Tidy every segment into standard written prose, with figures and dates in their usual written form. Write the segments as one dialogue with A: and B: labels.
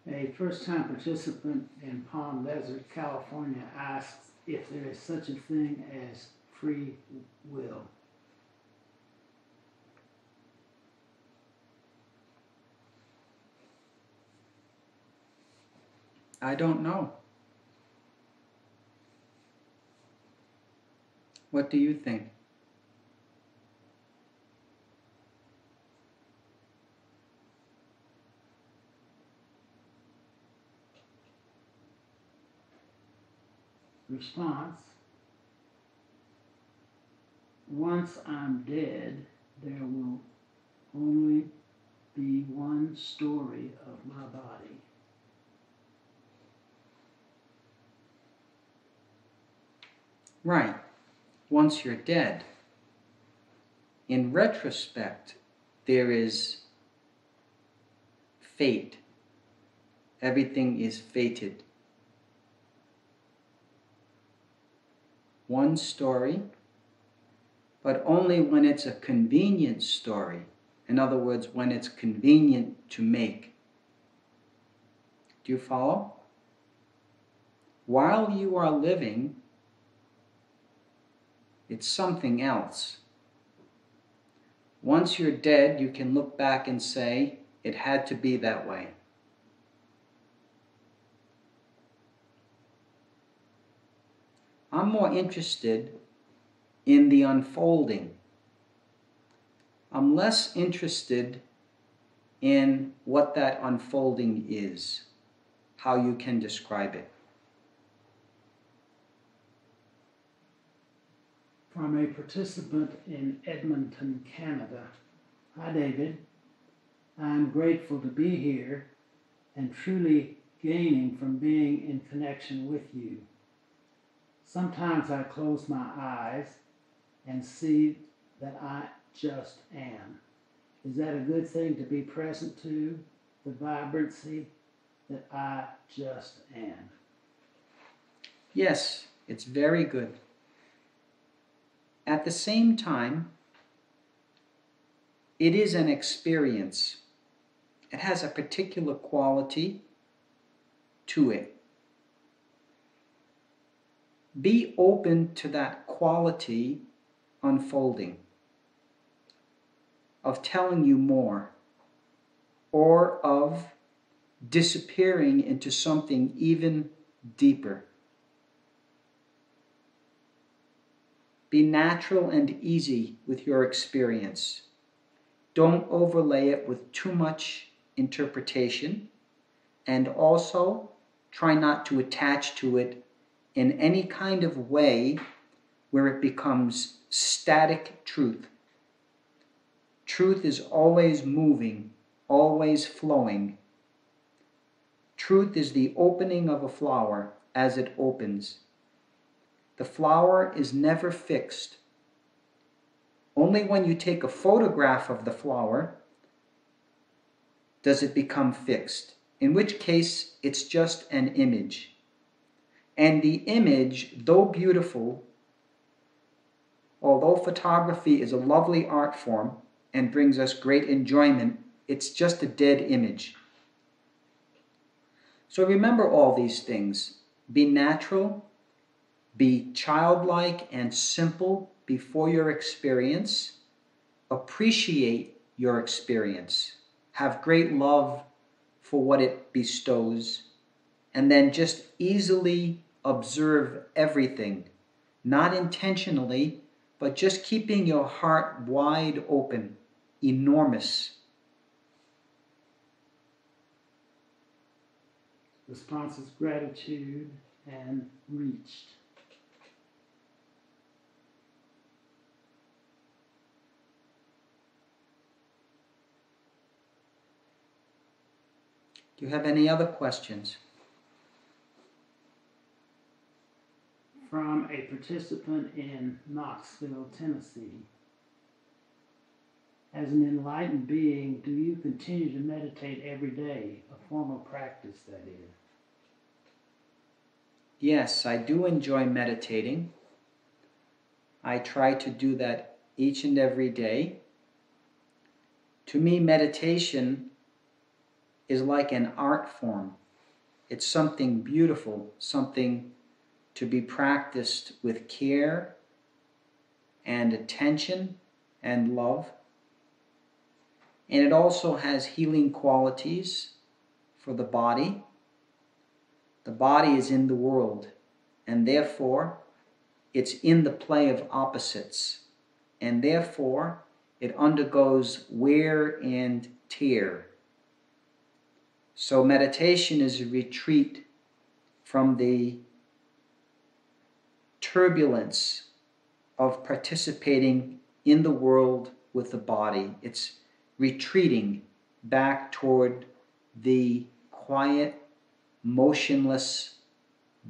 A: A first-time participant in Palm Desert, California asks if there is such a thing as free will.
B: I don't know. What do you think?
A: Response: once I'm dead, there will only be one story of my body.
B: Right. Once you're dead. In retrospect, there is fate. Everything is fated. One story, but only when it's a convenient story. In other words, when it's convenient to make. Do you follow? While you are living, it's something else. Once you're dead, you can look back and say, it had to be that way. I'm more interested in the unfolding. I'm less interested in what that unfolding is, how you can describe it.
A: From a participant in Edmonton, Canada. Hi, David. I'm grateful to be here and truly gaining from being in connection with you. Sometimes I close my eyes and see that I just am. Is that a good thing to be present to? The vibrancy that I just am.
B: Yes, it's very good. At the same time, it is an experience. It has a particular quality to it. Be open to that quality unfolding, of telling you more, or of disappearing into something even deeper. Be natural and easy with your experience. Don't overlay it with too much interpretation, and also try not to attach to it in any kind of way where it becomes static truth. Truth is always moving, always flowing. Truth is the opening of a flower as it opens. The flower is never fixed. Only when you take a photograph of the flower does it become fixed, in which case it's just an image. And the image, though beautiful, although photography is a lovely art form and brings us great enjoyment, it's just a dead image. So remember all these things. Be natural, be childlike and simple before your experience. Appreciate your experience. Have great love for what it bestows. And then just easily observe everything, not intentionally, but just keeping your heart wide open, enormous.
A: Response is gratitude and reached.
B: Do you have any other questions?
A: From a participant in Knoxville, Tennessee. As an enlightened being, do you continue to meditate every day? A formal practice, that is.
B: Yes, I do enjoy meditating. I try to do that each and every day. To me, meditation is like an art form. It's something beautiful, something to be practiced with care and attention and love. And it also has healing qualities for the body. The body is in the world, and therefore it's in the play of opposites, and therefore it undergoes wear and tear. So meditation is a retreat from the turbulence of participating in the world with the body. It's retreating back toward the quiet, motionless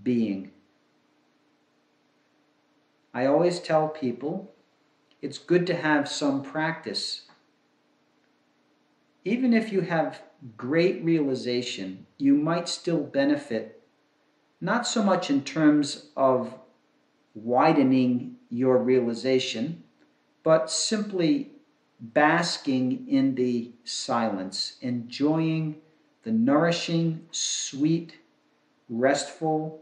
B: being. I always tell people it's good to have some practice. Even if you have great realization, you might still benefit, not so much in terms of widening your realization, but simply basking in the silence, enjoying the nourishing, sweet, restful,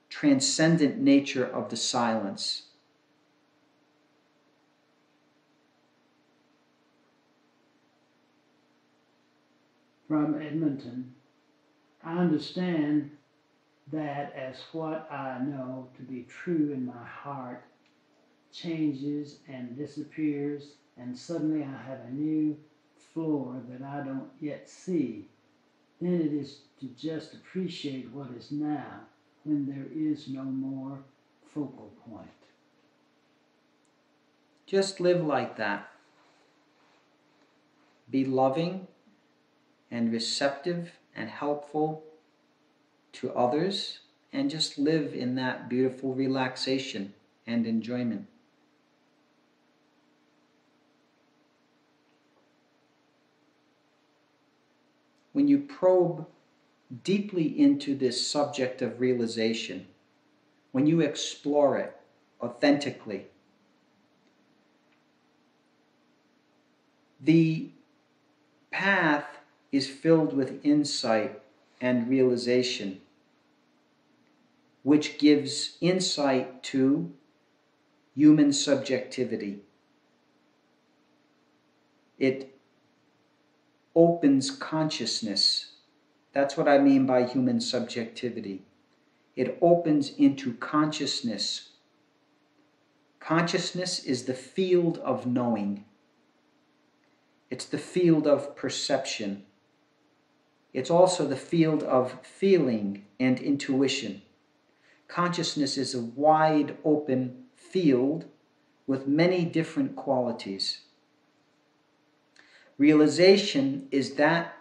B: transcendent nature of the silence.
A: From Edmonton, I understand that as what I know to be true in my heart changes and disappears, and suddenly I have a new floor that I don't yet see, then it is to just appreciate what is now when there is no more focal point.
B: Just live like that. Be loving and receptive and helpful to others, and just live in that beautiful relaxation and enjoyment. When you probe deeply into this subject of realization, when you explore it authentically, the path is filled with insight and realization, which gives insight to human subjectivity. It opens consciousness. That's what I mean by human subjectivity. It opens into consciousness. Consciousness is the field of knowing. It's the field of perception. It's also the field of feeling and intuition. Consciousness is a wide open field with many different qualities. Realization is that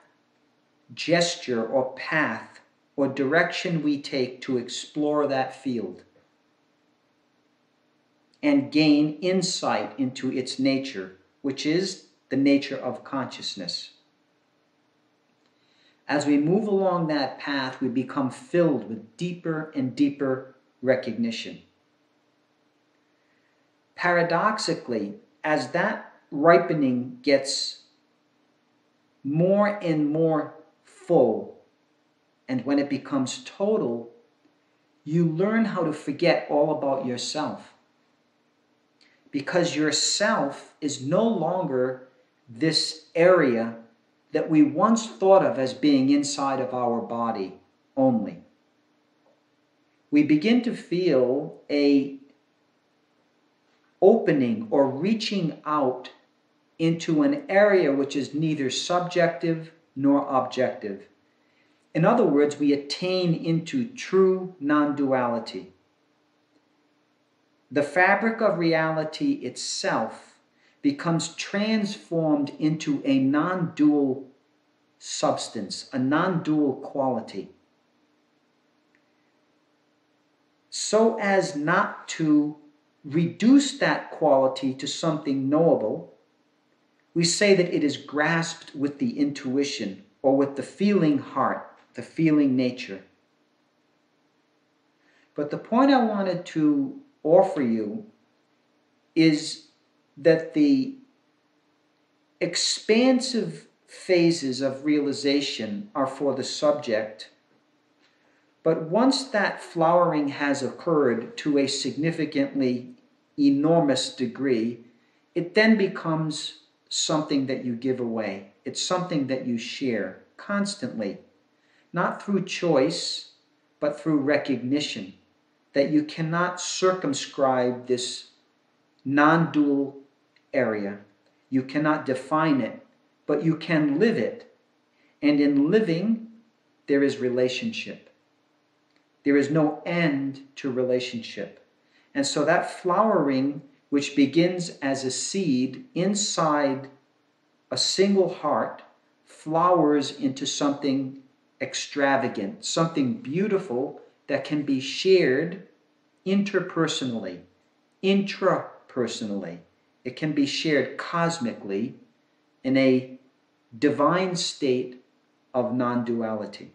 B: gesture or path or direction we take to explore that field and gain insight into its nature, which is the nature of consciousness. As we move along that path, we become filled with deeper and deeper recognition. Paradoxically, as that ripening gets more and more full, and when it becomes total, you learn how to forget all about yourself. Because yourself is no longer this area that we once thought of as being inside of our body only. We begin to feel a opening or reaching out into an area which is neither subjective nor objective. In other words, we attain into true non-duality. The fabric of reality itself becomes transformed into a non-dual substance, a non-dual quality, so as not to reduce that quality to something knowable. We say that it is grasped with the intuition or with the feeling heart, the feeling nature. But the point I wanted to offer you is that the expansive phases of realization are for the subject. But once that flowering has occurred to a significantly enormous degree, it then becomes something that you give away. It's something that you share constantly, not through choice, but through recognition that you cannot circumscribe this non-dual area. You cannot define it, but you can live it. And in living, there is relationship. There is no end to relationship. And so that flowering, which begins as a seed inside a single heart, flowers into something extravagant, something beautiful that can be shared interpersonally, intrapersonally. It can be shared cosmically in a divine state of non-duality.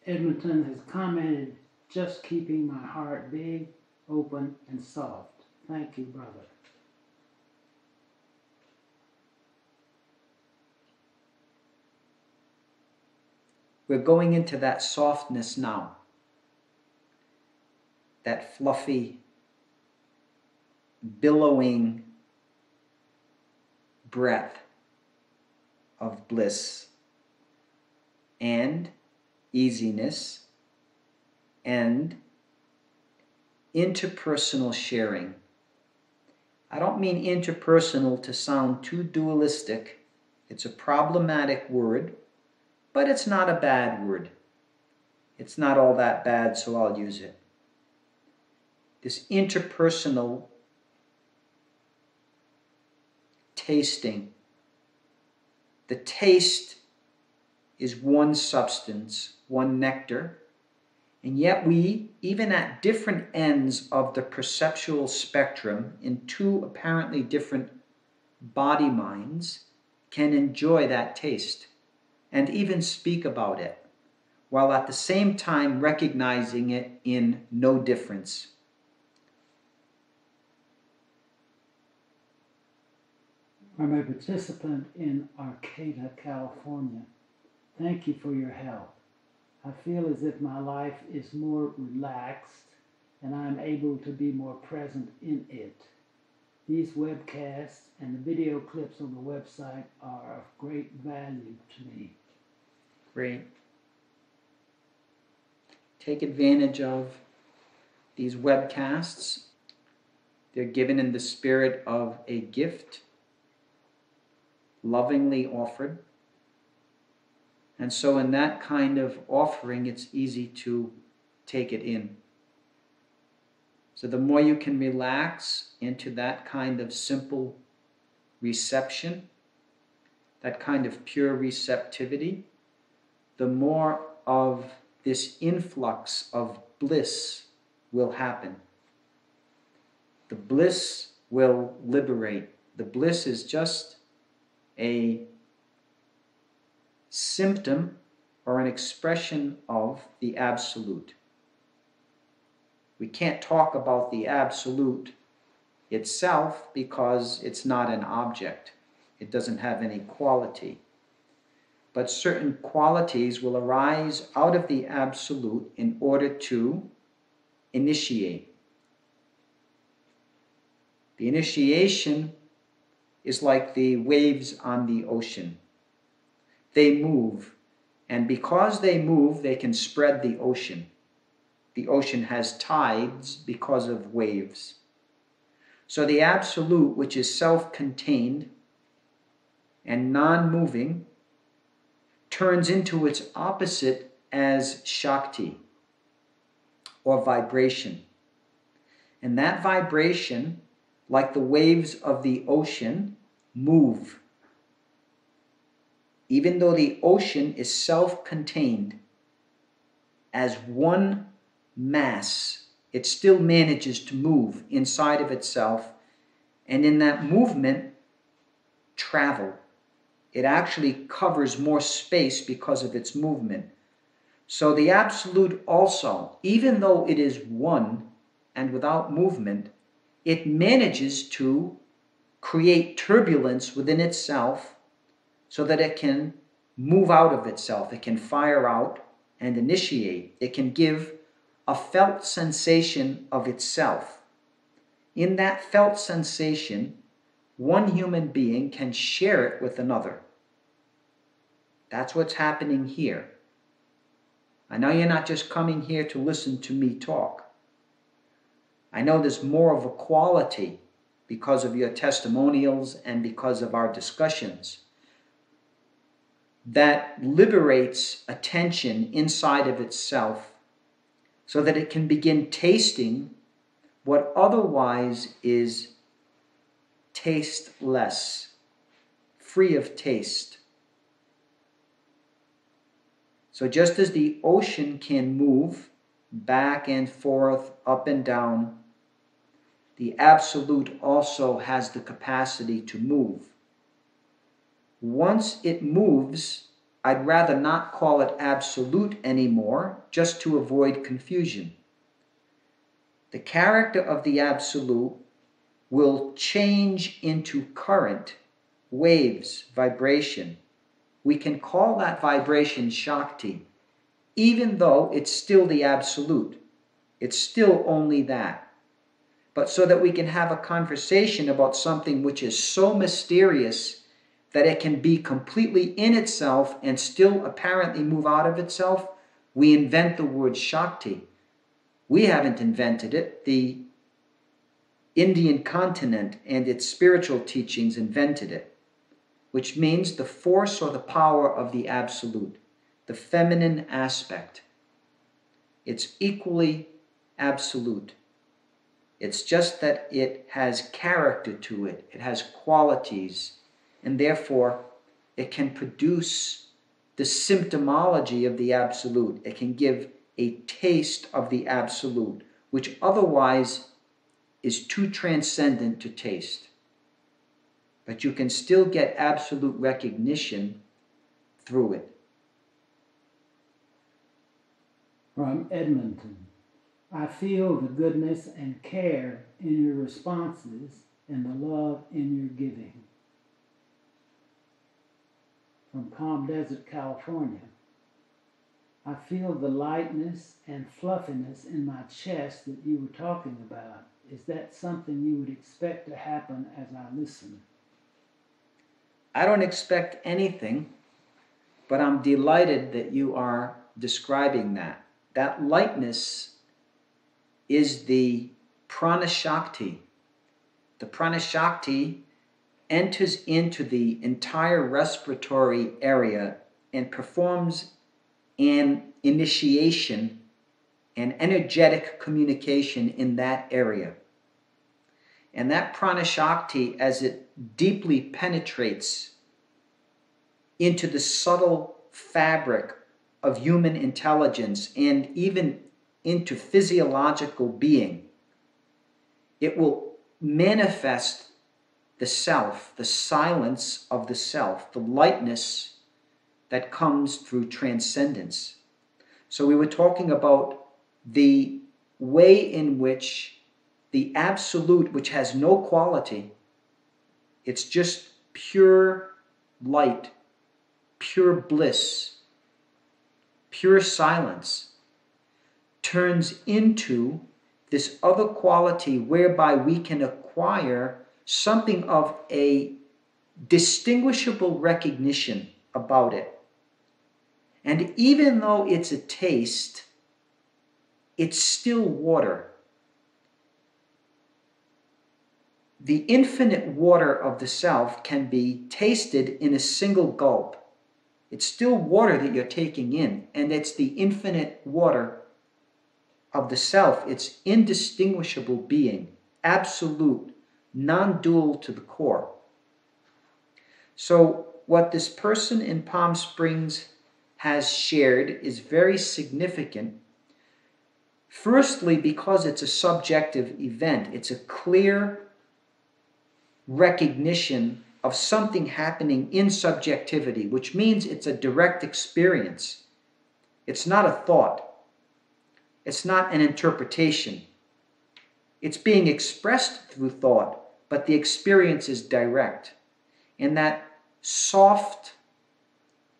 A: Edmonton has commented, just keeping my heart big, open, and soft. Thank you, brother.
B: We're going into that softness now. That fluffy, billowing breath of bliss and easiness and interpersonal sharing. I don't mean interpersonal to sound too dualistic. It's a problematic word, but it's not a bad word. It's not all that bad, so I'll use it. This interpersonal tasting. The taste is one substance, one nectar, and yet we, even at different ends of the perceptual spectrum, in two apparently different body minds, can enjoy that taste and even speak about it, while at the same time recognizing it in no difference.
A: I'm a participant in Arcata, California. Thank you for your help. I feel as if my life is more relaxed and I'm able to be more present in it. These webcasts and the video clips on the website are of great value to me.
B: Great. Take advantage of these webcasts. They're given in the spirit of a gift, lovingly offered. And so in that kind of offering, it's easy to take it in. So the more you can relax into that kind of simple reception, that kind of pure receptivity, the more of this influx of bliss will happen. The bliss will liberate. The bliss is just a symptom or an expression of the absolute. We can't talk about the absolute itself because it's not an object. It doesn't have any quality. But certain qualities will arise out of the absolute in order to initiate. The initiation is like the waves on the ocean. They move, and because they move, they can spread the ocean. The ocean has tides because of waves. So the absolute, which is self-contained and non-moving, turns into its opposite as Shakti, or vibration. And that vibration, like the waves of the ocean, move. Even though the ocean is self-contained as one mass, it still manages to move inside of itself, and in that movement, travel. It actually covers more space because of its movement. So the absolute also, even though it is one and without movement, it manages to create turbulence within itself so that it can move out of itself. It can fire out and initiate. It can give a felt sensation of itself. In that felt sensation, one human being can share it with another. That's what's happening here. I know you're not just coming here to listen to me talk. I know there's more of a quality because of your testimonials and because of our discussions that liberates attention inside of itself so that it can begin tasting what otherwise is tasteless, free of taste. So just as the ocean can move back and forth, up and down, the Absolute also has the capacity to move. Once it moves, I'd rather not call it Absolute anymore, just to avoid confusion. The character of the Absolute will change into current, waves, vibration. We can call that vibration Shakti, even though it's still the Absolute. It's still only that. But so that we can have a conversation about something which is so mysterious that it can be completely in itself and still apparently move out of itself, we invent the word Shakti. We haven't invented it. The Indian continent and its spiritual teachings invented it, which means the force or the power of the Absolute, the feminine aspect. It's equally absolute. It's just that it has character to it. It has qualities, and therefore it can produce the symptomology of the Absolute. It can give a taste of the Absolute, which otherwise is too transcendent to taste. But you can still get absolute recognition through it.
A: From Edmonton, I feel the goodness and care in your responses and the love in your giving. From Palm Desert, California, I feel the lightness and fluffiness in my chest that you were talking about. Is that something you would expect to happen as I listen?
B: I don't expect anything, but I'm delighted that you are describing that. That lightness is the prana shakti. The prana shakti enters into the entire respiratory area and performs an initiation, an energetic communication in that area. And that prana shakti, as it deeply penetrates into the subtle fabric of human intelligence and even into physiological being, it will manifest the self, the silence of the self, the lightness that comes through transcendence. So we were talking about the way in which the Absolute, which has no quality, it's just pure light, pure bliss, pure silence, turns into this other quality whereby we can acquire something of a distinguishable recognition about it. And even though it's a taste, it's still water. The infinite water of the self can be tasted in a single gulp. It's still water that you're taking in, and it's the infinite water of the self. It's indistinguishable being, absolute, non-dual to the core. So what this person in Palm Springs has shared is very significant. Firstly, because it's a subjective event. It's a clear recognition of something happening in subjectivity, which means it's a direct experience. It's not a thought. It's not an interpretation. It's being expressed through thought, but the experience is direct. And that soft,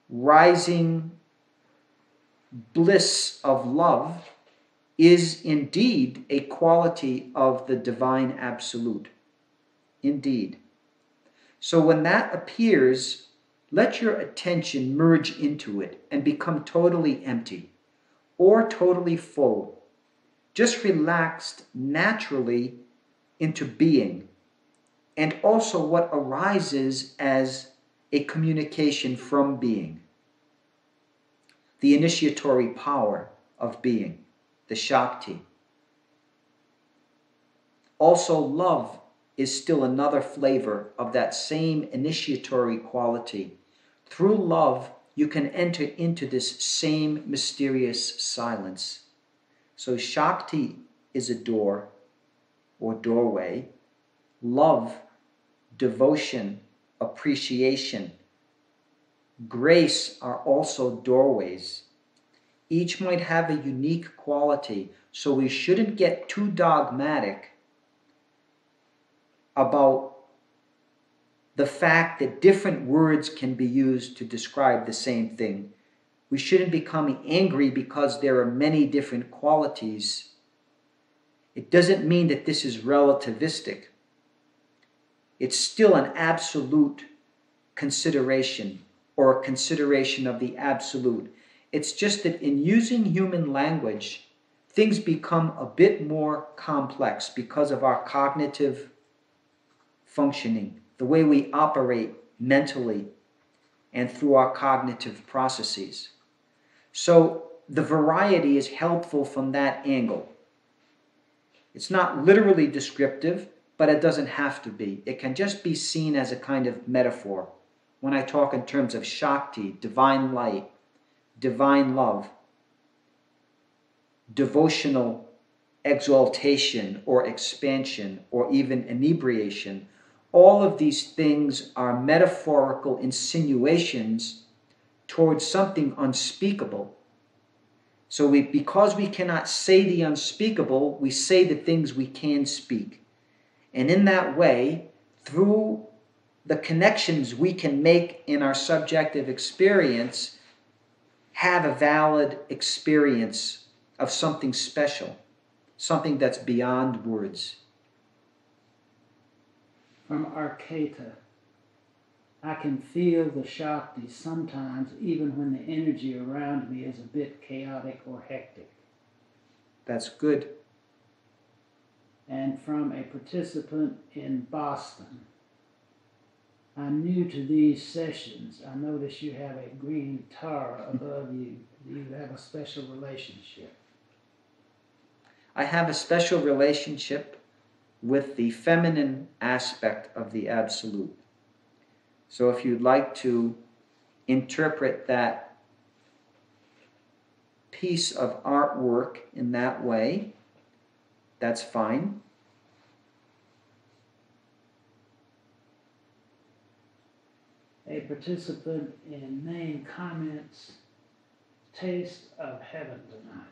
B: rising bliss of love is indeed a quality of the divine absolute. Indeed. So when that appears, let your attention merge into it and become totally empty or totally full, just relaxed naturally into being, and also what arises as a communication from being. The initiatory power of being, the Shakti. Also, love is still another flavor of that same initiatory quality. Through love, you can enter into this same mysterious silence. So Shakti is a door or doorway. Love, devotion, appreciation, grace are also doorways. Each might have a unique quality, so we shouldn't get too dogmatic about the fact that different words can be used to describe the same thing. We shouldn't become angry because there are many different qualities. It doesn't mean that this is relativistic. It's still an absolute consideration, or a consideration of the absolute. It's just that in using human language, things become a bit more complex because of our cognitive functioning, the way we operate mentally and through our cognitive processes. So the variety is helpful from that angle. It's not literally descriptive, but it doesn't have to be. It can just be seen as a kind of metaphor. When I talk in terms of Shakti, divine light, divine love, devotional exaltation or expansion or even inebriation, all of these things are metaphorical insinuations towards something unspeakable. So because we cannot say the unspeakable, we say the things we can speak. And in that way, through the connections we can make in our subjective experience, have a valid experience of something special, something that's beyond words.
A: From Arcata, I can feel the Shakti sometimes even when the energy around me is a bit chaotic or hectic.
B: That's good.
A: And from a participant in Boston, I'm new to these sessions. I notice you have a green guitar above you. Do you have a special relationship?
B: I have a special relationship with the feminine aspect of the Absolute. So if you'd like to interpret that piece of artwork in that way, that's fine.
A: A participant in Maine comments, taste of heaven tonight.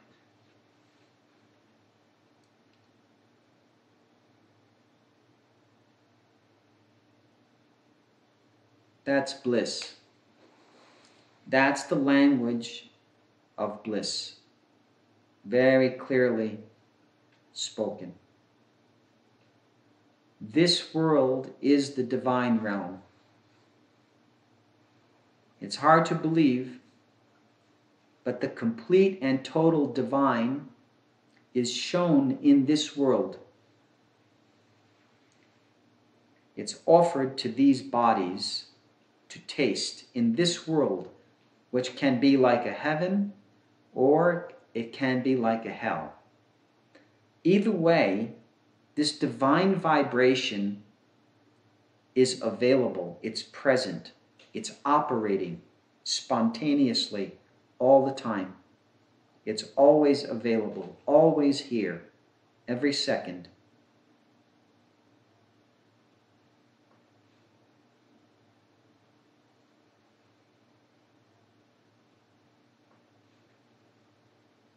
B: That's bliss. That's the language of bliss. Very clearly spoken. This world is the divine realm. It's hard to believe, but the complete and total divine is shown in this world. It's offered to these bodies to taste in this world, which can be like a heaven or it can be like a hell. Either way, this divine vibration is available, it's present, it's operating spontaneously all the time. It's always available, always here, every second.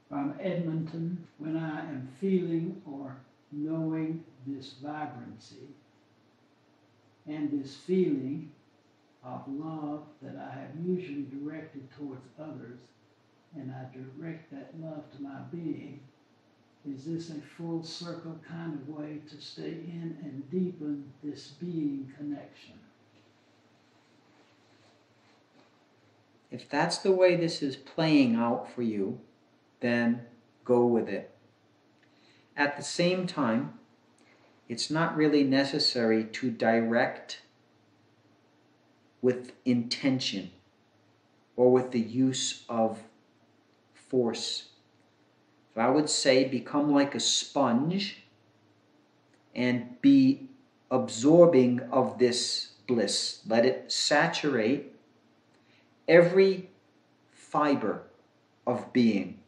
A: From Edmonton, when I am feeling or knowing this vibrancy, and this feeling of love that I have usually directed towards others, and I direct that love to my being, is this a full circle kind of way to stay in and deepen this being connection?
B: If that's the way this is playing out for you, then go with it. At the same time, it's not really necessary to direct with intention or with the use of force. So I would say become like a sponge and be absorbing of this bliss. Let it saturate every fiber of being.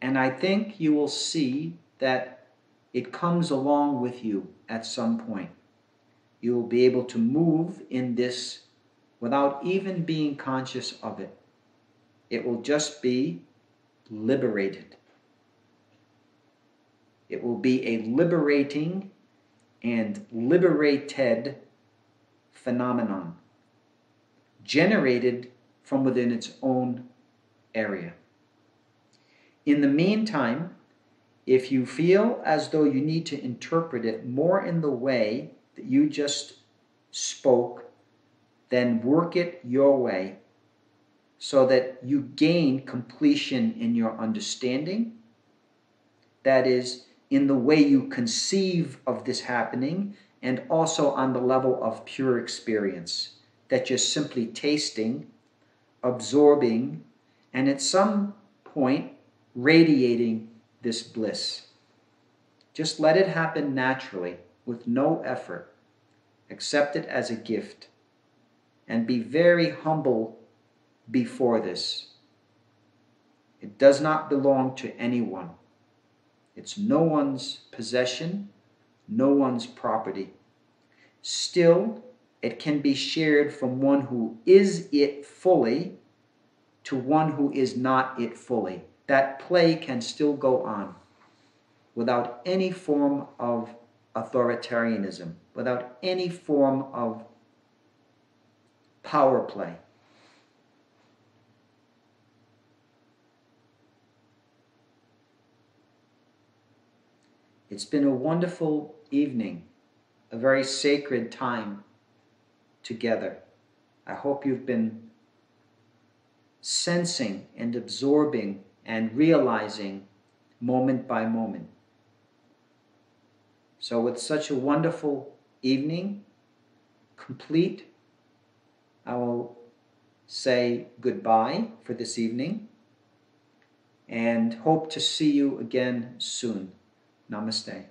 B: And I think you will see that it comes along with you at some point. You will be able to move in this without even being conscious of it. It will just be liberated. It will be a liberating and liberated phenomenon generated from within its own area. In the meantime, if you feel as though you need to interpret it more in the way that you just spoke, then work it your way so that you gain completion in your understanding. That is, in the way you conceive of this happening, and also on the level of pure experience, that you're simply tasting, absorbing, and at some point radiating this bliss. Just let it happen naturally, with no effort. Accept it as a gift, and be very humble before this. It does not belong to anyone. It's no one's possession, no one's property. Still, it can be shared from one who is it fully to one who is not it fully. That play can still go on without any form of authoritarianism, without any form of power play. It's been a wonderful evening, a very sacred time together. I hope you've been sensing and absorbing and realizing moment by moment. So with such a wonderful evening complete, I will say goodbye for this evening and hope to see you again soon. Namaste.